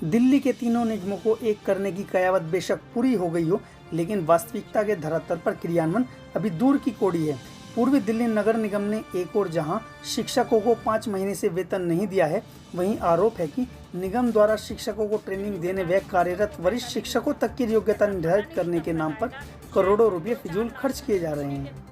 दिल्ली के तीनों निगमों को एक करने की कयावत बेशक पूरी हो गई हो, लेकिन वास्तविकता के धरातल पर क्रियान्वयन अभी दूर की कौड़ी है। पूर्वी दिल्ली नगर निगम ने एक और जहां शिक्षकों को 5 महीने से वेतन नहीं दिया है, वहीं आरोप है कि निगम द्वारा शिक्षकों को ट्रेनिंग देने व कार्यरत वरिष्ठ शिक्षकों तक की योग्यता निर्धारित करने के नाम पर करोड़ों रुपये फिजूल खर्च किए जा रहे हैं।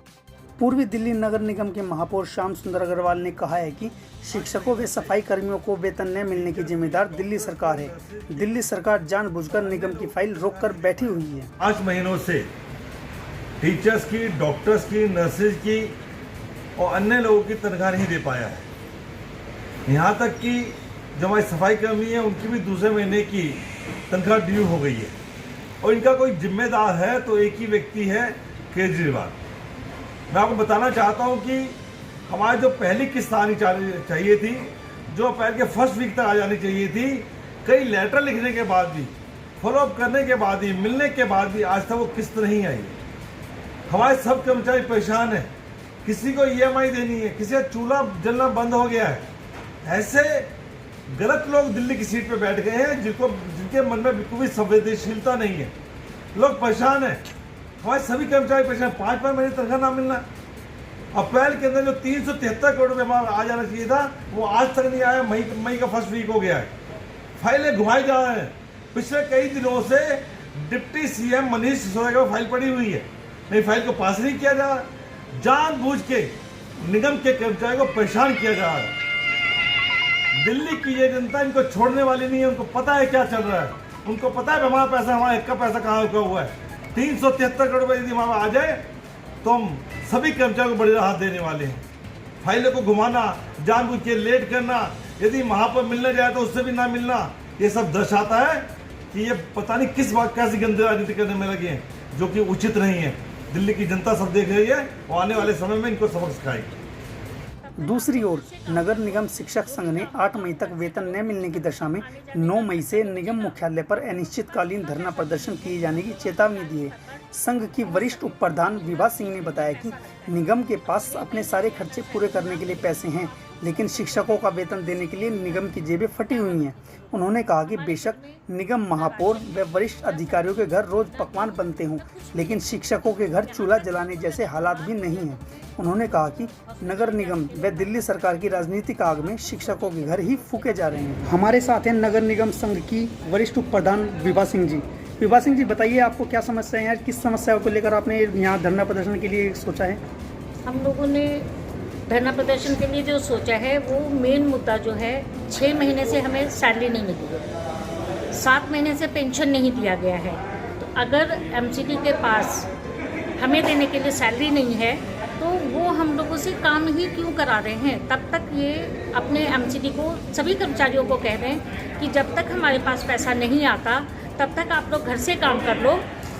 पूर्वी दिल्ली नगर निगम के महापौर श्याम सुंदर अग्रवाल ने कहा है कि शिक्षकों व सफाई कर्मियों को वेतन न मिलने की जिम्मेदार दिल्ली सरकार है। दिल्ली सरकार जानबूझकर निगम की फाइल रोककर बैठी हुई है। 5 महीनों से टीचर्स की, डॉक्टर्स की, नर्सेज की और अन्य लोगों की तनख्वाह नहीं दे पाया है। यहाँ तक कि जो हमारी सफाई कर्मी है उनकी भी दूसरे महीने की तनख्वाह ड्यू हो गई है और इनका कोई जिम्मेदार है तो एक ही व्यक्ति है, केजरीवाल। मैं आपको बताना चाहता हूँ कि हमारी जो पहली किस्त आनी चाहिए थी, जो अप्रैल के फर्स्ट वीक तक आ जानी चाहिए थी, कई लेटर लिखने के बाद भी, फॉलोअप करने के बाद भी, मिलने के बाद भी आज तक वो किस्त नहीं आई। हमारे सब कर्मचारी परेशान है, किसी को ईएमआई देनी है, किसी का चूल्हा जलना बंद हो गया है। ऐसे गलत लोग दिल्ली की सीट पे बैठ गए हैं जिनके मन में बिल्कुल भी संवेदनशीलता नहीं है। लोग परेशान है, हमारे सभी कर्मचारी परेशान। 5 महीने तनख्वाह ना मिलना, अप्रैल के अंदर जो 373 करोड़ रुपये हमारा आ जाना चाहिए था वो आज तक नहीं आया। मई का फर्स्ट वीक हो गया है, फाइलें घुमाई जा रहे हैं। पिछले कई दिनों से डिप्टी सीएम मनीष सिसोदिया की फाइल पड़ी हुई है, नहीं फाइल को पास नहीं किया जा रहा। जानबूझ के निगम के कर्मचारियों को परेशान किया जा रहा है। दिल्ली की ये जनता इनको छोड़ने वाली नहीं है, उनको पता है क्या चल रहा है, उनको पता है हमारा पैसा, हमारा एक का पैसा कहाँ रुका हुआ है। 373 करोड़ रुपये यदि हमारा आ जाए तो हम सभी कर्मचारियों को बड़ी राहत देने वाले हैं। फाइलों को घुमाना, जानबूझ के लेट करना, यदि वहां पर मिलने जाए तो उससे भी ना मिलना, ये सब दर्शाता है कि ये पता नहीं किस बात कैसी गंदी राजनीति करने में लगे हैं, जो कि उचित नहीं है। दिल्ली की जनता सब देख रही है और आने वाले समय में इनको सबक सिखाएगी। दूसरी ओर नगर निगम शिक्षक संघ ने 8 मई तक वेतन न मिलने की दशा में 9 मई से निगम मुख्यालय पर अनिश्चितकालीन धरना प्रदर्शन किए जाने की चेतावनी दी है। संघ की वरिष्ठ उप प्रधान विभा सिंह ने बताया कि निगम के पास अपने सारे खर्चे पूरे करने के लिए पैसे हैं, लेकिन शिक्षकों का वेतन देने के लिए निगम की जेबें फटी हुई हैं। उन्होंने कहा कि बेशक निगम महापौर व वरिष्ठ अधिकारियों के घर रोज पकवान बनते हों, लेकिन शिक्षकों के घर चूल्हा जलाने जैसे हालात भी नहीं हैं। उन्होंने कहा कि नगर निगम व दिल्ली सरकार की राजनीतिक आग में शिक्षकों के घर ही फूके जा रहे हैं। हमारे साथ हैं नगर निगम संघ की वरिष्ठ उप प्रधान विभा सिंह जी। विभा सिंह जी, बताइए आपको क्या समस्या है, किस समस्या को लेकर आपने यहाँ धरना प्रदर्शन के लिए सोचा है? हम लोगों ने धरना प्रदर्शन के लिए जो सोचा है वो मेन मुद्दा जो है, 6 महीने से हमें सैलरी नहीं मिली है, 7 महीने से पेंशन नहीं दिया गया है। तो अगर एमसीडी के पास हमें देने के लिए सैलरी नहीं है तो वो हम लोगों से काम ही क्यों करा रहे हैं। तब तक ये अपने एमसीडी को, सभी कर्मचारियों को कह रहे हैं कि जब तक हमारे पास पैसा नहीं आता तब तक आप लोग घर से काम कर लो,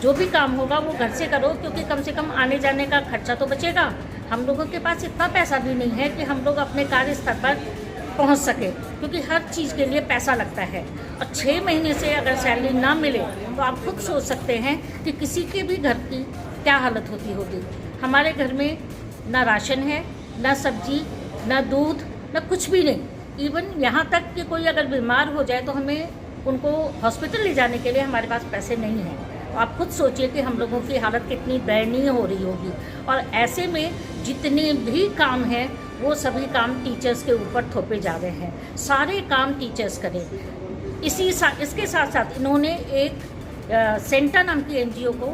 जो भी काम होगा वो घर से करो, क्योंकि कम से कम आने जाने का खर्चा तो बचेगा। हम लोगों के पास इतना पैसा भी नहीं है कि हम लोग अपने कार्य स्तर पर पहुंच सके, क्योंकि हर चीज़ के लिए पैसा लगता है। और 6 महीने से अगर सैलरी ना मिले तो आप खुद सोच सकते हैं कि किसी के भी घर की क्या हालत होती होगी। हमारे घर में ना राशन है, ना सब्जी, ना दूध, ना कुछ भी नहीं। इवन यहाँ तक कि कोई अगर बीमार हो जाए तो हमें उनको हॉस्पिटल ले जाने के लिए हमारे पास पैसे नहीं हैं। तो आप खुद सोचिए कि हम लोगों की हालत कितनी दयनीय हो रही होगी। और ऐसे में जितने भी काम हैं वो सभी काम टीचर्स के ऊपर थोपे जा रहे हैं। सारे काम टीचर्स करें। इसके साथ साथ इन्होंने एक सेंटा नाम की एनजीओ को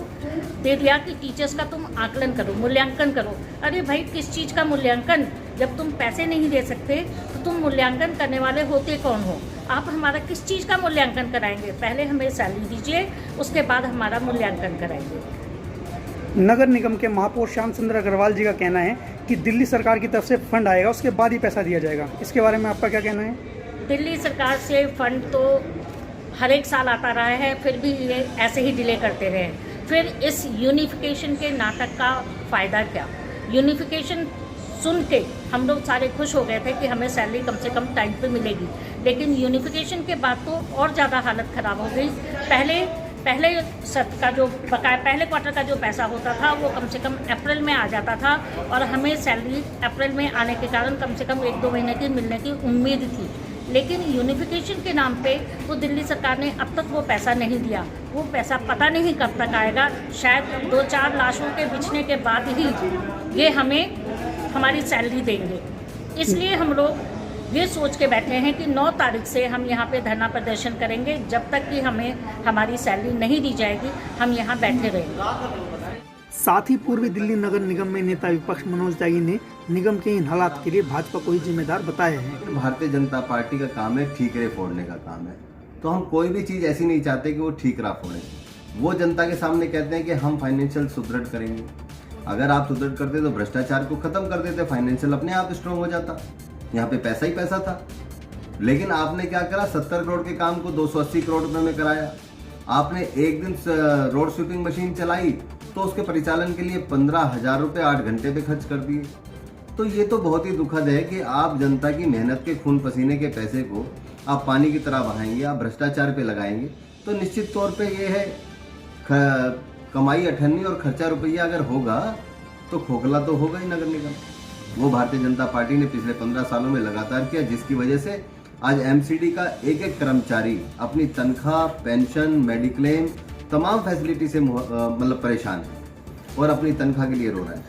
दे दिया कि टीचर्स का तुम आकलन करो, मूल्यांकन करो। अरे भाई, किस चीज़ का मूल्यांकन? जब तुम पैसे नहीं दे सकते तो तुम मूल्यांकन करने वाले होते कौन हो? आप हमारा किस चीज़ का मूल्यांकन कराएंगे? पहले हमें सैलरी दीजिए, उसके बाद हमारा मूल्यांकन कराएंगे। नगर निगम के महापौर श्याम सुंदर अग्रवाल जी का कहना है कि दिल्ली सरकार की तरफ से फंड आएगा, उसके बाद ही पैसा दिया जाएगा। इसके बारे में आपका क्या कहना है? दिल्ली सरकार से फंड तो हर एक साल आता रहा है, फिर भी ये ऐसे ही डिले करते रहे। फिर इस यूनिफिकेशन के नाटक का फ़ायदा क्या? यूनिफिकेशन सुन के हम लोग सारे खुश हो गए थे कि हमें सैलरी कम से कम टाइम पे मिलेगी, लेकिन यूनिफिकेशन के बाद तो और ज़्यादा हालत ख़राब हो गई। पहले सत्र का जो बकाया, पहले क्वार्टर का जो पैसा होता था वो कम से कम अप्रैल में आ जाता था और हमें सैलरी अप्रैल में आने के कारण कम से कम 1-2 महीने की मिलने की उम्मीद थी। लेकिन यूनिफिकेशन के नाम पे वो दिल्ली सरकार ने अब तक वो पैसा नहीं दिया। वो पैसा पता नहीं कब तक आएगा, शायद 2-4 लाशों के बिछने के बाद ही ये हमें हमारी सैलरी देंगे। इसलिए हम लोग ये सोच के बैठे हैं कि 9 तारीख से हम यहाँ पे धरना प्रदर्शन करेंगे। जब तक कि हमें हमारी सैलरी नहीं दी जाएगी, हम यहाँ बैठे रहेंगे। साथ ही पूर्वी दिल्ली नगर निगम में नेता विपक्ष मनोज त्यागी ने निगम के इन हालात के लिए भाजपा को ही जिम्मेदार बताया है। भारतीय जनता पार्टी का काम है ठीकरे फोड़ने का काम है, तो हम कोई भी चीज ऐसी नहीं चाहते कि वो ठीकरा फोड़े। वो जनता के सामने कहते हैं कि हम फाइनेंशियल सुदृढ़ करेंगे। अगर आप सुदृढ़ करते तो भ्रष्टाचार को खत्म कर देते, फाइनेंशियल अपने आप स्ट्रांग हो जाता। यहाँ पे पैसा ही पैसा था, लेकिन आपने क्या करा, 70 करोड़ के काम को 280 करोड़ रुपए में कराया। आपने एक दिन रोड स्वीपिंग मशीन चलाई तो उसके परिचालन के लिए 15,000 रुपए 8 घंटे पे खर्च कर दिए। तो ये तो बहुत ही दुखद है कि आप जनता की मेहनत के खून पसीने के पैसे को आप पानी की तरह बहाएंगे, आप भ्रष्टाचार पे लगाएंगे, तो निश्चित तौर पे ये है कमाई 98 और खर्चा रुपया अगर होगा तो खोखला तो होगा ही नगर निगम। वो भारतीय जनता पार्टी ने पिछले 15 सालों में लगातार किया, जिसकी वजह से आज एमसीडी का एक एक कर्मचारी अपनी तनख्वाह, पेंशन, मेडिक्लेम तमाम फैसिलिटी से मतलब परेशान है और अपनी तनख्वाह के लिए रो रहा है।